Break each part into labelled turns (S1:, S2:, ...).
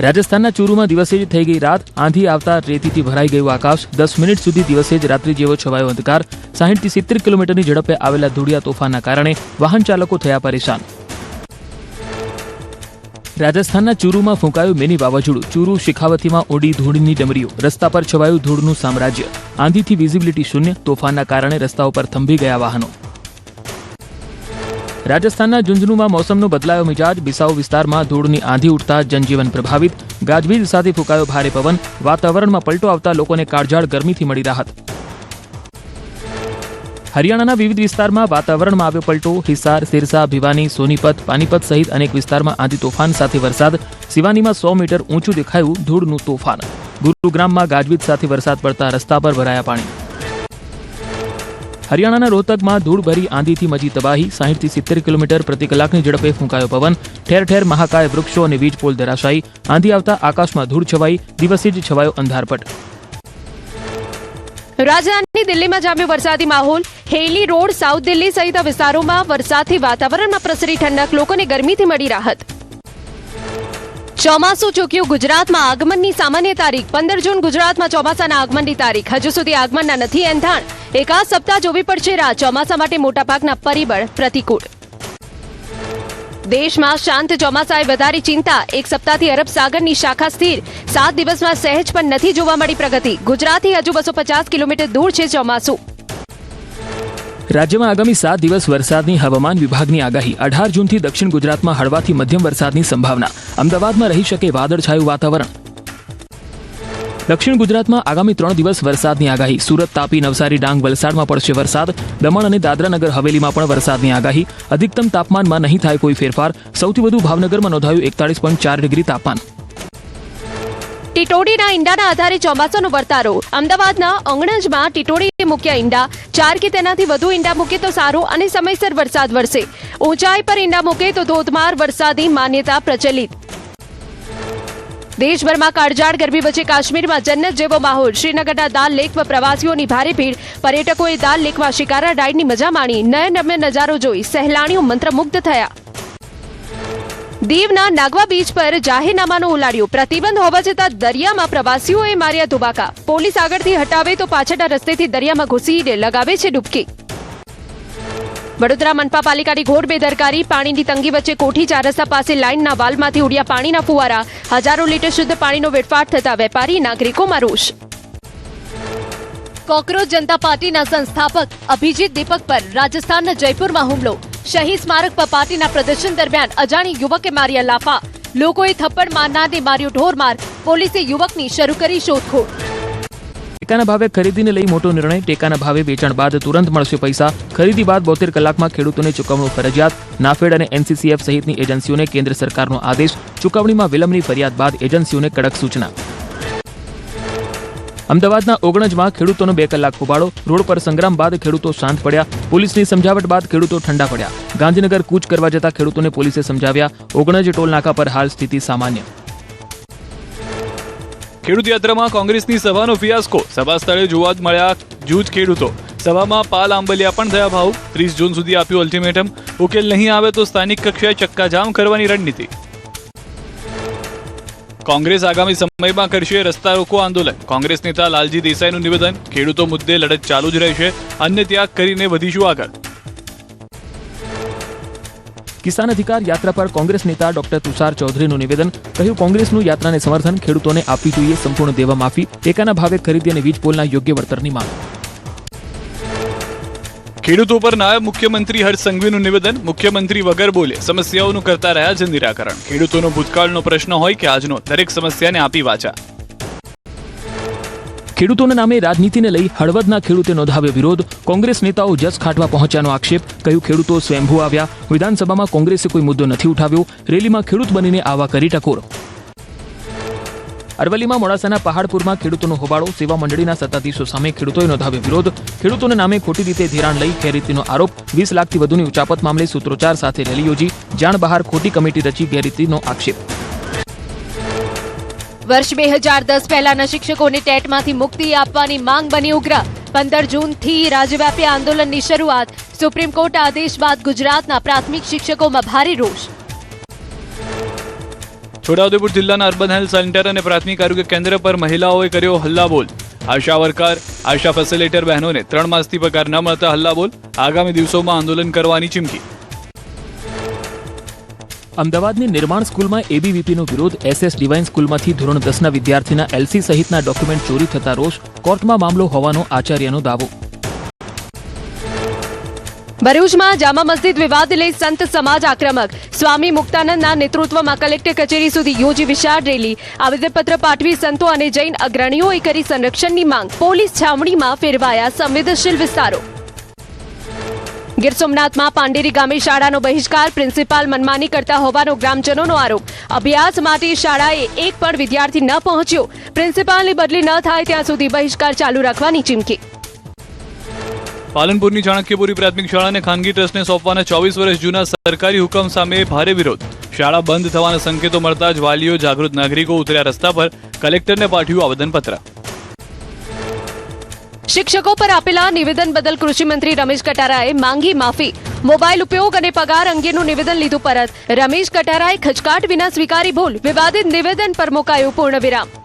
S1: રાજસ્થાનના ચૂરુમાં દિવસે જ થઈ ગઈ રાત. આંધી આવતા રેતીથી ભરાઈ ગયું આકાશ. 10 મિનિટ સુધી દિવસે જ રાત્રિ જેવો છવાયો અંધકાર. 60 થી 70 કિલોમીટરની ઝડપે આવેલા ધૂળિયા તોફાનના કારણે વાહન ચાલકો થયા પરેશાન. રાજસ્થાનના ચૂરુમાં ફૂંકાયું મિની વાવાઝોડું. ચૂરુ શિખાવતીમાં ઉડી ધૂળની ડમરીઓ. રસ્તા પર છવાયું ધૂળનું સામ્રાજ્ય. આંધીથી વિઝિબિલિટી શૂન્ય. તોફાનના કારણે રસ્તાઓ પર થંભી ગયા વાહનો. રાજસ્થાનના ઝુંઝુનુમાં મોસમનો બદલાયો મિજાજ. બિસાઉ વિસ્તારમાં ધૂળની આંધી ઉઠતા જનજીવન પ્રભાવિત. ગાજવીજ સાથે ફૂંકાયો ભારે પવન. વાતાવરણમાં પલટો આવતા લોકોને કાળઝાળ ગરમીથી મળી રાહત. હરિયાણાના વિવિધ વિસ્તારમાં વાતાવરણમાં આવ્યો પલટો. હિસાર, સિરસા, ભિવાની, સોનીપત, પાનીપત સહિત અનેક વિસ્તારમાં આંધી તોફાન સાથે વરસાદ. સિવાનીમાં 100 મીટર ઊંચું દેખાયું ધૂળનું તોફાન. ગુરુગ્રામમાં ગાજવીજ સાથે વરસાદ પડતા રસ્તા પર ભરાયા પાણી. હરિયાણાના રોહતકમાં ધૂળભરી આંધીથી મચી તબાહી. 60 થી 70 કિલોમીટર પ્રતિ કલાકની ઝડપે ફૂંકાયો પવન. ઠેર ઠેર મહાકાય વૃક્ષો અને વીજપોલ ધરાશાયી. આંધી આવતા આકાશમાં ધૂળ છવાઈ. દિવસે જ છવાયો અંધારપટ.
S2: રાજધાની દિલ્હીમાં જામ્યો વરસાદી માહોલ. હેલી રોડ, સાઉથ દિલ્હી સહિત વિસ્તારોમાં વરસાદથી વાતાવરણમાં પ્રસરી ઠંડક. લોકોને ગરમીથી મળી રાહત. ચોમાસું ચૂક્યું ગુજરાતમાં આગમનની સામાન્ય તારીખ. 15 જૂન ગુજરાતમાં ચોમાસાના આગમનની તારીખ. હજુ સુધી આગમનના નથી એંધાણ. એકાદ સપ્તાહ જોવી પડશે રાહ. ચોમાસા માટે મોટાભાગના પરિબળ પ્રતિકૂળ. દેશમાં શાંત ચોમાસાએ વધારી ચિંતા. એક સપ્તાહથી અરબ સાગરની શાખા સ્થિર. 7 દિવસમાં સહેજ પણ નથી જોવા મળી પ્રગતિ. ગુજરાતથી હજુ 250 કિલોમીટર દૂર છે ચોમાસું.
S1: રાજ્યમાં આગામી 7 દિવસ વરસાદની હવામાન વિભાગની આગાહી. 18 જૂનથી દક્ષિણ ગુજરાતમાં હળવાથી મધ્યમ વરસાદની સંભાવના. અમદાવાદમાં રહી શકે વાદળછાયું વાતાવરણ. દક્ષિણ ગુજરાતમાં આગામી 3 દિવસ વરસાદની આગાહી. સુરત, તાપી, નવસારી, ડાંગ, વલસાડમાં પડશે વરસાદ. દમણ અને દાદરાનગર હવેલીમાં પણ વરસાદની આગાહી. અધિકતમ તાપમાનમાં નહીં થાય કોઈ ફેરફાર. સૌથી વધુ ભાવનગરમાં નોંધાયું 41.4 ડિગ્રી તાપમાન.
S2: ટીટોડીના ઈંડાના આધારે ચોમાસાનો વર્તારો. અમદાવાદના અંગણજમાં ટીટોડીએ મૂક્યા ઈંડા. 4 કે તેનાથી વધુ ઈંડા મૂકે તો સારો અને સમયસર વરસાદ વરસે. ઊંચાઈ પર ઈંડા મૂકે તો ધોધમાર વરસાદી માન્યતા પ્રચલિત. દેશભરમાં કાળઝાળ ગરમી વચ્ચે કાશ્મીરમાં જન્નત જેવો માહોલ. શ્રીનગરના દાલ લેકમાં પ્રવાસીઓની ભારે ભીડ. પર્યટકોએ દાલ લેકમાં શિકારા રાઇડની મજા માણી. નયનરમ્ય નજારો જોઈ સહેલાણીઓ મંત્રમુગ્ધ થયા. દીવના નાગવા બીચ પર જાહેરનામાનો ઉલાડ્યો. પ્રતિબંધ હોવા છતાં દરિયામાં પ્રવાસીઓએ માર્યા ધુબાકા. પોલીસ આગળથી હટાવે તો પાછળના રસ્તેથી દરિયામાં ઘૂસીને લગાવે છે ડૂબકી. વડોદરા મનપા પાલિકાની ઘોર બેદરકારી. પાણીની તંગી વચ્ચે કોઠી 4 રસ્તા પાસે લાઇનના વાલમાંથી ઉડ્યા પાણીના ફુવારા. હજારો લીટર શુદ્ધ પાણીનો વેડફાટ થતા વેપારી નાગરિકોમાં રોષ. કોકરોચ જનતા પાર્ટીના સંસ્થાપક અભિજીત દીપક પર રાજસ્થાનના જયપુરમાં હુમલો. શહીદ સ્મારક પર પાર્ટીના પ્રદર્શન દરમિયાન અજાણી યુવકે માર્યા લાફા. લોકોએ થપ્પડ મારનારને માર્યો ઢોરમાર. પોલીસે યુવકની શરૂ કરી શોધખોળ.
S1: ટેકાના ભાવે ખરીદીને લઈ મોટો નિર્ણય. ટેકાના ભાવે વેચાણ બાદ તુરંત મળશે પૈસા. ખરીદી બાદ 72 કલાકમાં ખેડૂતોને ચૂકવણું ફરજિયાત. નાફેડ અને એનસીસીએફ સહિતની એજન્સીઓને કેન્દ્ર સરકારનો આદેશ. ચૂકવણીમાં વિલંબની ફરિયાદ બાદ એજન્સીઓને કડક સૂચના. અમદાવાદના ઓગણજમાં ખેડૂતોનો 2 કલાક હોબાળો. રોડ પર સંગ્રામ બાદ ખેડૂતો શાંત પડ્યા. પોલીસની સમજાવટ બાદ ખેડૂતો ઠંડા પડ્યા. ગાંધીનગર કૂચ કરવા જતા ખેડૂતોને પોલીસે સમજાવ્યા. ઓગણજ ટોલ નાકા પર હાલ સ્થિતિ સામાન્ય.
S3: ખેડૂત યાત્રામાં કોંગ્રેસની સભાનો ફિયાસ્કો. સભા સ્થળે જોવા મળ્યા જૂજ ખેડૂતો. સભામાં પાલ આંબલિયા પણ થયા ભાવુક. 30 જૂન સુધી આપ્યું અલ્ટિમેટમ. ઉકેલ નહીં આવે તો સ્થાનિક કક્ષાએ ચક્કાજામ કરવાની રણનીતિ. કોંગ્રેસ આગામી સમયમાં કરશે રસ્તા રોકો આંદોલન. કોંગ્રેસ નેતા લાલજી દેસાઈનું નિવેદન. ખેડૂતો મુદ્દે લડત ચાલુ જ રહેશે. અન્ય ત્યાગ કરીને વધીશું આગળ.
S1: કિસાન અધિકાર યાત્રા પર કોંગ્રેસ નેતા ડોક્ટર તુષાર ચૌધરીનું નિવેદન. કહ્યું કોંગ્રેસનું યાત્રાને સમર્થન. ખેડૂતોને આપવી જોઈએ સંપૂર્ણ દેવા માફી. ટેકાના ભાવે ખરીદી અને વીજ પોલના યોગ્ય વળતરની માંગ.
S3: ખેડૂતો પર નાયબ મુખ્યમંત્રી હર્ષ સંઘવીનું નિવેદન. મુખ્યમંત્રી વગર બોલે સમસ્યાઓનું કરતા રહ્યા છે નિરાકરણ. ખેડૂતોનો ભૂતકાળનો પ્રશ્ન હોય કે આજનો, દરેક સમસ્યાને આપી વાચા.
S1: ખેડૂતોના નામે રાજનીતિને લઈ હળવદના ખેડૂતે નોંધાવ્યો વિરોધ. કોંગ્રેસ નેતાઓ જસ ખાટવા પહોંચ્યાનો આક્ષેપ. કહ્યું ખેડૂતો સ્વયંભૂ આવ્યા. વિધાનસભામાં કોંગ્રેસે કોઈ મુદ્દો નથી ઉઠાવ્યો. રેલીમાં ખેડૂત બનીને આવા કરી ટકોર. અરવલ્લીમાં મોડાસાના પહાડપુરમાં ખેડૂતોનો હોબાળો. સેવા મંડળીના સત્તાધીશો સામે ખેડૂતોએ નોંધાવ્યો વિરોધ. ખેડૂતોના નામે ખોટી રીતે ધિરાણ લઈ ગેરરીતિનો આરોપ. 20 લાખથી વધુની ઉચાપત મામલે સૂત્રોચ્ચાર સાથે રેલી યોજી. જાણ બહાર ખોટી કમિટી રચી ગેરરીતિનો આક્ષેપ.
S2: વર્ષ 2010 પહેલાના શિક્ષકોને ટેટમાંથી મુક્તિ આપવાની માંગ બની ઉગ્ર. 15 જૂનથી રાજ્યવ્યાપી આંદોલનની શરૂઆત. સુપ્રીમ કોર્ટ આદેશ બાદ ગુજરાતના પ્રાથમિક શિક્ષકોમાં ભારે રોષ.
S3: છોટાઉદેપુર જિલ્લાના અર્બન હેલ્થ સેન્ટર અને પ્રાથમિક આરોગ્ય કેન્દ્ર પર મહિલાઓએ કર્યો હલ્લાબોલ. આશા વર્કર, આશા ફેસિલિટેટર બહેનોને 3 માસથી પગાર ન મળતા હલ્લાબોલ. આગામી દિવસોમાં આંદોલન કરવાની ચીમકી.
S1: અમદાવાદની નિર્માણ સ્કૂલમાં એબીવીપીનો વિરોધ. એસએસ ડિવાઇન સ્કૂલમાંથી ધોરણ 10ના વિદ્યાર્થીના એલસી સહિતના ડોક્યુમેન્ટ ચોરી થતા રોષ. કોર્ટમાં મામલો હોવાનો આચાર્યનો દાવો.
S2: ભરૂચમાં જામા મસ્જિદ વિવાદ લઈ સંત સમાજ આક્રમક. સ્વામી મુક્તાનંદના નેતૃત્વમાં કલેક્ટર કચેરી સુધી યોજી વિશાળ રેલી. આવેદનપત્ર પાઠવી સંતો અને જૈન અગ્રણીઓએ કરી સંરક્ષણની માંગ. પોલીસ છાવણીમાં ફેરવાયા સંવેદનશીલ વિસ્તારો. ગીર સોમનાથમાં પાંડેરી ગામે શાળાનો બહિષ્કાર. પ્રિન્સિપાલ મનમાની કરતા હોવાનો ગ્રામજનોનો આરોપ. અભ્યાસ માટે શાળાએ એક પણ વિદ્યાર્થી ન પહોંચ્યો. પ્રિન્સિપાલની બદલી ન થાય ત્યાં સુધી બહિષ્કાર ચાલુ રાખવાની ચીમકી.
S3: પાલનપુરની ચાણક્યપુરી પ્રાથમિક શાળાને ખાનગી ટ્રસ્ટને સોંપવાના 24 વર્ષ જૂના સરકારી હુકમ સામે ભારે વિરોધ. શાળા બંધ થવાના સંકેતો મળતા જ વાલીઓ, જાગૃત નાગરિકો ઉતર્યા રસ્તા પર. કલેક્ટરને પાઠવ્યું આવેદનપત્ર.
S2: શિક્ષકો પર આપેલા નિવેદન બદલ કૃષિમંત્રી રમેશ કટારાએ માંગી માફી. મોબાઈલ ઉપયોગ અને પગાર અંગેનું નિવેદન લીધું પરત. રમેશ કટારાએ ખચકાટ વિના સ્વીકારી ભૂલ. વિવાદિત નિવેદન પર મુકાયું પૂર્ણવિરામ.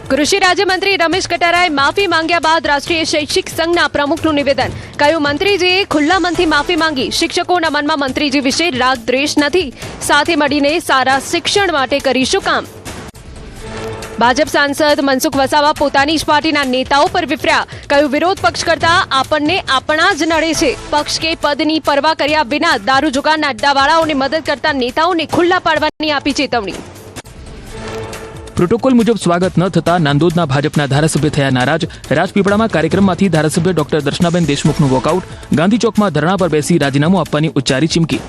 S2: કૃષિ રાજ્યમંત્રી રમેશ કટારાએ માફી માંગ્યા બાદ રાષ્ટ્રીય શૈક્ષિક સંઘના પ્રમુખનું નિવેદન. કહ્યું, મંત્રીજીએ ખુલ્લા મનથી માફી માંગી. શિક્ષકોના મનમાં મંત્રીજી વિશે રાગ દ્વેષ નથી. સાથે મળીને સારા શિક્ષણ માટે કરીશું કામ. ભાજપ સાંસદ મનસુખ વસાવા પોતાની જ પાર્ટીના નેતાઓ પર વિફર્યા. કહ્યું, વિરોધ પક્ષ કરતા આપણને આપણા જ નડે છે. પક્ષ કે પદની પરવા કર્યા વિના દારૂ જુગારના અડ્ડાવાળાઓને મદદ કરતા નેતાઓને ખુલ્લા પાડવાની આપી ચેતવણી.
S1: પ્રોટોકોલ મુજબ સ્વાગત ન થતા નાંદોદના ભાજપના ધારાસભ્ય થયા નારાજ. રાજપીપળામાં કાર્યક્રમમાંથી ધારાસભ્ય ડોક્ટર દર્શનાબેન દેશમુખનું વોકઆઉટ. ગાંધી ચોકમાં ધરણા પર બેસી રાજીનામું આપવાની ઉચ્ચારી ચીમકી.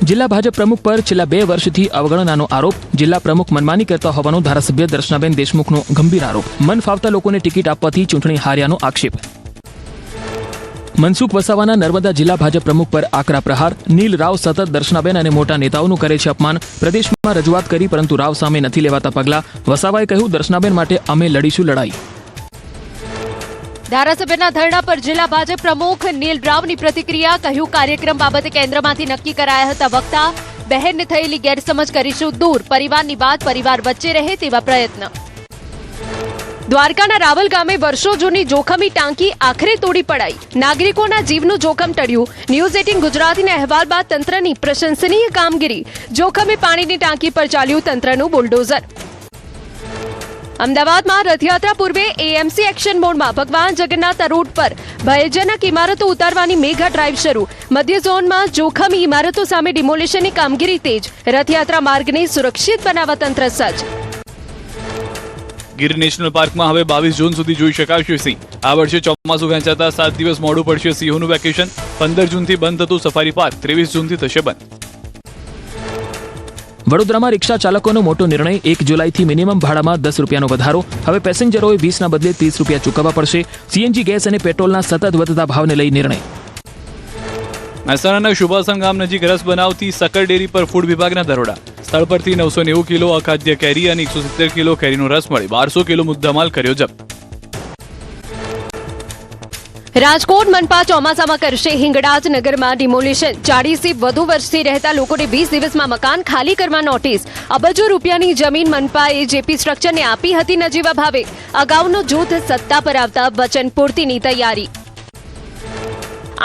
S1: જિલ્લા ભાજપ પ્રમુખ પર છેલ્લા 2 વર્ષથી અવગણનાનો આરોપ. જિલ્લા પ્રમુખ મનમાની કરતા હોવાનો ધારાસભ્ય દર્શનાબેન દેશમુખનો ગંભીર આરોપ. મન ફાવતા લોકોને ટિકિટ આપવાથી ચૂંટણી હાર્યાનો આક્ષેપ. મનસુખ વસાવાના નર્મદા જિલ્લા ભાજપ પ્રમુખ પર આકરા પ્રહાર. નીલ રાવ સતત દર્શનાબેન અને મોટા નેતાઓનું કરે છે અપમાન. પ્રદેશમાં રજૂઆત કરી પરંતુ રાવ સામે નથી લેવાતા પગલાં. વસાવાએ કહ્યું, દર્શનાબેન માટે અમે લડીશું લડાઈ.
S2: ધારાસભ્યના ધરણા પર જિલ્લા ભાજપ પ્રમુખ નીલ રાવની પ્રતિક્રિયા. કહ્યું, કાર્યક્રમ બાબતે કેન્દ્રમાંથી નક્કી કરાયા હતા વક્તા. બહેનને થયેલી ગેરસમજ કરીશું દૂર. પરિવારની વાત પરિવાર વચ્ચે રહે તેવા પ્રયત્ન. દ્વારકાના રાવલ ગામે વર્ષો જૂની જોખમી ટાંકી આખરે તોડી પડાઈ. નાગરિકોના જીવનું જોખમ ટળ્યું. ન્યૂઝ 18 ગુજરાતીના અહેવાલ બાદ તંત્રની પ્રશંસનીય કામગીરી. જોખમી પાણીની ટાંકી પર ચાલ્યું તંત્રનું બુલડોઝર. અમદાવાદમાં રથયાત્રા પૂર્વે એએમસી એક્શન મોડમાં. ભગવાન જગન્નાથ રૂટ પર ભયજનક ઇમારતો ઉતારવાની મેગા ડ્રાઈવ શરૂ. મધ્ય ઝોનમાં જોખમી ઇમારતો સામે ડિમોલિશનની કામગીરી તેજ. રથયાત્રા માર્ગને સુરક્ષિત બનાવવા તંત્ર સજ્જ.
S3: ગીર નેશનલ પાર્કમાં હવે 22 જૂન સુધી જોઈ શકાશે સિંહ. આ વર્ષે ચોમાસું વહેંચાતા 7 દિવસ મોડું પડશે સિંહોનું વેકેશન. 15 જૂનથી બંધ થતું સફારી પાર્ક 23 જૂનથી થશે બંધ.
S1: વડોદરામાં રિક્ષા ચાલકોનો મોટો નિર્ણય. 1 જુલાઈથી મિનિમમ ભાડામાં 10 રૂપિયાનો વધારો. હવે પેસેન્જરોએ 20ના બદલે 30 રૂપિયા ચૂકવવા પડશે. સીએનજી ગેસ અને પેટ્રોલના સતત વધતા ભાવને લઈ નિર્ણય.
S3: મહેસાણાના શુભાસન ગામ નજીક રસ બનાવતી સકર ડેરી પર ફૂડ વિભાગના દરોડા. સ્થળ પરથી 990 કિલો અખાદ્ય કેરી અને 170 કિલો કેરીનો રસ મળી. 1200 કિલો મુદ્દામાલ કર્યો જપ્ત.
S2: રાજકોટ મનપા ચોમાસામાં કરશે હિંગળાજ નગરમાં ડિમોલિશન. 40થી વધુ વર્ષથી રહેતા લોકોને 20 દિવસમાં મકાન ખાલી કરવા નોટિસ. અબજો રૂપિયાની જમીન મનપાએ જેપી સ્ટ્રક્ચરને આપી હતી નજીવા ભાવે. અગાઉનું જૂથ સત્તા પર આવતા વચન પૂર્તિની તૈયારી.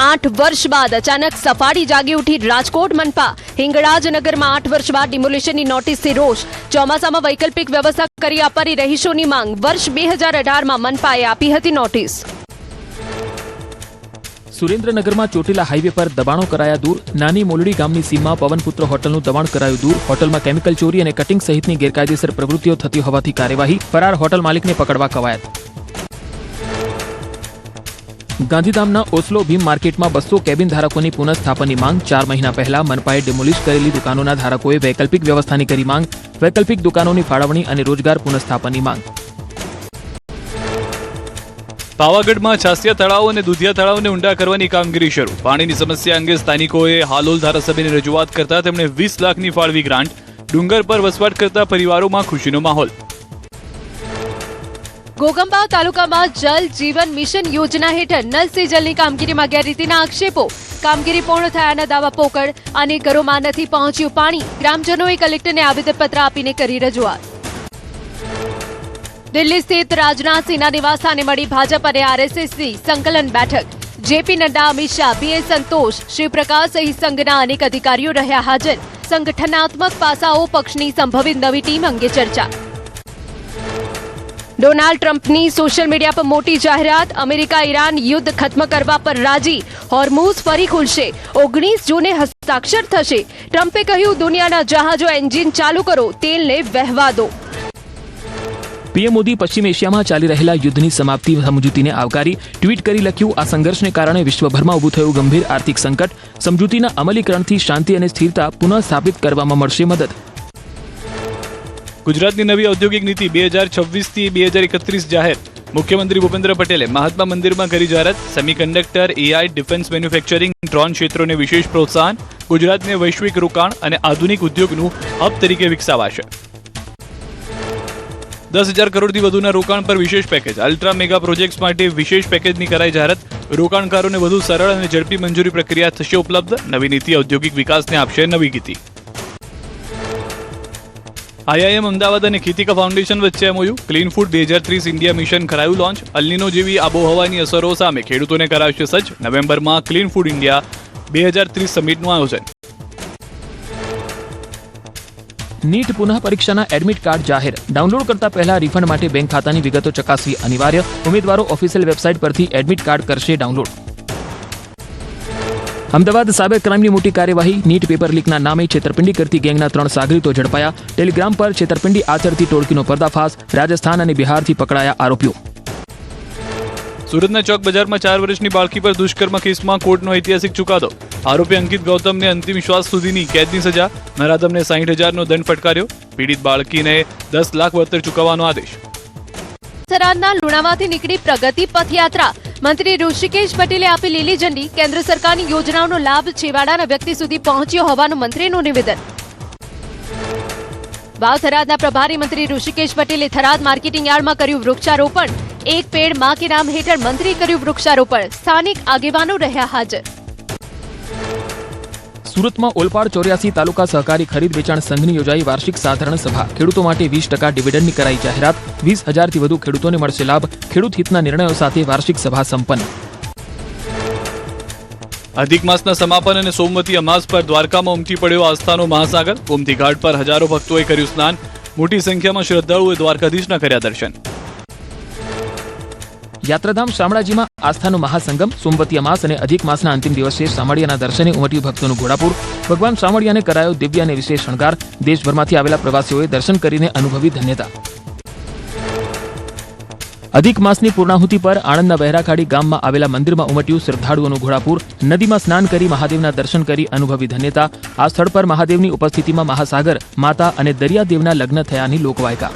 S2: 8 વર્ષ બાદ અચાનક સફાળી જાગી ઉઠી રાજકોટ મનપા. હિંગળાજ નગરમાં 8 વર્ષ બાદ ડિમોલિશનની નોટિસથી રોષ. ચોમાસામાં વૈકલ્પિક વ્યવસ્થા કરી આપવાની રહીશોની માંગ. વર્ષ 2018માં મનપાએ આપી હતી નોટિસ.
S1: સુરેન્દ્રનગરમાં ચોટીલા હાઈવે પર દબાણો કરાયા દૂર. નાની મોલડી ગામની સીમમાં પવનપુત્ર હોટલનું દબાણ કરાયું દૂર. હોટલમાં કેમિકલ ચોરી અને કટિંગ સહિતની ગેરકાયદેસર પ્રવૃત્તિઓ થતી હોવાથી કાર્યવાહી. ફરાર હોટલ માલિકને પકડવા કવાયત. ગાંધીધામના ઓસ્લો ભીમ માર્કેટમાં 200 કેબિન ધારકોની પુનઃસ્થાપનની માંગ. 4 મહિના પહેલા મનપાએ ડિમોલિશ કરેલી દુકાનોના ધારકોએ વૈકલ્પિક વ્યવસ્થાની કરી માંગ. વૈકલ્પિક દુકાનોની ફાળવણી અને રોજગાર પુનઃસ્થાપનની માંગ.
S3: પાવાગઢમાં છાસિયા તળાવ અને દુધિયા તળાવને ઊંડા કરવાની કામગીરી શરૂ. પાણીની સમસ્યા અંગે સ્થાનિકોએ હાલોલ ધારાસભ્યને રજૂઆત કરતા તેમણે 20 લાખની ફાળવી ગ્રાન્ટ. ડુંગર પર વસવાટ કરતા પરિવારોમાં ખુશીનો માહોલ.
S2: ગોગંબાવ તાલુકામાં જલ જીવન મિશન યોજના હેઠળ નલ સે જલની કામગીરીમાં ગેરરીતિના આક્ષેપો, કામગીરી પૂર્ણ થયાના દાવા પોકળ અને ઘરોમાં નથી પહોંચ્યું પાણી. ગ્રામજનોએ કલેક્ટરને આવેદનપત્ર આપીને કરી રજૂઆત. દિલ્હી સ્થિત રાજનાથસિંહના નિવાસસ્થાને મળી ભાજપ અને આરએસએસની સંકલન બેઠક. જેપી નડ્ડા, અમિત શાહ, બીએસ સંતોષ, શિવપ્રકાશ સહિત સંઘના અનેક અધિકારીઓ રહ્યા હાજર. સંગઠનાત્મક પાસાઓ, પક્ષની સંભવિત નવી ટીમ અંગે ચર્ચા. ડોનાલ્ડ ટ્રમ્પની સોશિયલ મીડિયા પર મોટી જાહેરાત. અમેરિકા ઈરાન યુદ્ધ ખત્મ કરવા પર રાજી. હોર્મુઝ ફરી ખુલશે. 19 જૂને હસ્તાક્ષર થશે. ટ્રમ્પે કહ્યું, દુનિયાના જહાજો એન્જિન ચાલુ કરો, તેલને વહેવા દો.
S1: પીએમ મોદી પશ્ચિમ એશિયામાં ચાલી રહેલા યુદ્ધની સમાપ્તિ સમજૂતીને આવકારી. ટ્વીટ કરી લખ્યું, આ સંઘર્ષને કારણે વિશ્વભરમાં ઊભું થયું ગંભીર આર્થિક સંકટ. સમજૂતીના અમલીકરણથી શાંતિ અને સ્થિરતા પુનઃ સ્થાપિત કરવામાં મળશે મદદ.
S3: ગુજરાતની નવી ઔદ્યોગિક નીતિ 2026થી 2031 જાહેર. મુખ્યમંત્રી ભૂપેન્દ્ર પટેલે મહાત્મા મંદિરમાં કરી જાહેરાત. Semiconductor, AI, defence manufacturing, drone ક્ષેત્રોને વિશેષ પ્રોત્સાહન. ગુજરાતને વૈશ્વિક રોકાણ અને આધુનિક ઉદ્યોગનું હબ તરીકે વિકસાવાશે. 10,000 કરોડથી વધુના રોકાણ પર વિશેષ પેકેજ. અલ્ટ્રા મેગા પ્રોજેક્ટ્સ માટે વિશેષ પેકેજની કરાઈ જાહેરાત. રોકાણકારોને વધુ સરળ અને ઝડપી મંજૂરી પ્રક્રિયા થશે ઉપલબ્ધ. નવી નીતિ ઔદ્યોગિક વિકાસને આપશે નવી ગતિ. આઈઆઈએમ અમદાવાદ અને ખેતિકા ફાઉન્ડેશન વચ્ચે MOU. Clean food 2030 India mission કરાયું લોન્ચ. અલ્નીનો જેવી આબોહવાની અસરો સામે ખેડૂતોને કરાવશે સજ્જ. નવેમ્બરમાં ક્લીન ફૂડ ઇન્ડિયા 2030 સમિટનું આયોજન.
S1: નીટ પુનઃ પરીક્ષાના એડમિટ કાર્ડ જાહેર. ડાઉનલોડ કરતા પહેલા રિફંડ માટે બેંક ખાતાની વિગતો ચકાસવી અનિવાર્ય. ઉમેદવારો ઓફિશિયલ વેબસાઇટ પરથી એડમિટ કાર્ડ કરશે ડાઉનલોડ. અમદાવાદ સાયબર ક્રાઇમની મોટી કાર્યવાહી. નીટ પેપર લીકના નામે છેતરપિંડી કરતી ગેંગના 3 સાગરીતો ઝડપાયા. ટેલિગ્રામ પર છેતરપિંડી આચરતી ટોળકીનો પર્દાફાશ. રાજસ્થાન અને બિહારથી પકડાયા આરોપીઓ.
S3: સુરતના ચોક બજારમાં 4 વર્ષની બાળકી પર દુષ્કર્મ કેસમાં કોર્ટનો ઐતિહાસિક ચુકાદો. આરોપી અંકિત ગૌતમને અંતિમ શ્વાસ સુધીની કેદની સજા. નરાધમને 60,000નો દંડ ફટકાર્યો. પીડિત બાળકીને 10 લાખ વળતર ચૂકવવાનો આદેશ.
S2: થરાદના લુણાવાથી નીકળી પ્રગતિ પથયાત્રા. મંત્રી ઋષિકેશ પટેલે આપી લીલી ઝંડી. કેન્દ્ર સરકારની યોજનાઓનો લાભ છેવાડાના વ્યક્તિ સુધી પહોંચ્યો હોવાનું મંત્રીનું નિવેદન. વાવ થરાદના પ્રભારી મંત્રી ઋષિકેશ પટેલે થરાદ માર્કેટિંગ યાર્ડમાં કર્યું વૃક્ષારોપણ. એક પેડ માં કે નામ હેઠળ મંત્રી કર્યું વૃક્ષારોપણ. સ્થાનિક આગેવાનો રહ્યા હાજર.
S1: સુરતમાં ઓલપાડ 84 તાલુકા સહકારી ખરીદ વેચાણ સંઘની યોજાઈ વાર્ષિક સાધારણ સભા. ખેડૂતો માટે 20% ડિવિડન્ડની કરાઈ જાહેરાત. 20,000થી વધુ ખેડૂતોને મળશે લાભ. ખેડૂત હિતના નિર્ણયો સાથે વાર્ષિક સભા સંપન્ન.
S3: અધિક માસના સમાપન અને સોમવતી અમાસ પર દ્વારકામાં ઉમટી પડ્યો આસ્થાનો મહાસાગર. ગોમતી ઘાટ પર હજારો ભક્તોએ કર્યું સ્નાન. મોટી સંખ્યામાં શ્રદ્ધાળુઓએ દ્વારકાધીશના કર્યા દર્શન.
S1: યાત્રાધામ શામળાજીમાં આસ્થાનો મહાસંગમ. સોમવતી અમાસ અને અધિક માસના અંતિમ દિવસે શામળિયાના દર્શને ઉમટ્યું ભક્તોનું ઘોડાપુર. ભગવાન શામળિયાને કરાયો દિવ્ય અને વિશેષ શણગાર. દેશભરમાંથી આવેલા પ્રવાસીઓએ દર્શન કરીને અનુભવી ધન્યતા. અધિક માસની પૂર્ણાહુતિ પર આણંદના વહેરાખાડી ગામમાં આવેલા મંદિરમાં ઉમટ્યું શ્રદ્ધાળુઓનું ઘોડાપુર. નદીમાં સ્નાન કરી મહાદેવના દર્શન કરી અનુભવી ધન્યતા. આ સ્થળ પર મહાદેવની ઉપસ્થિતિમાં મહાસાગર, માતા અને દરિયાદેવના લગ્ન થયાની લોકવાયકા.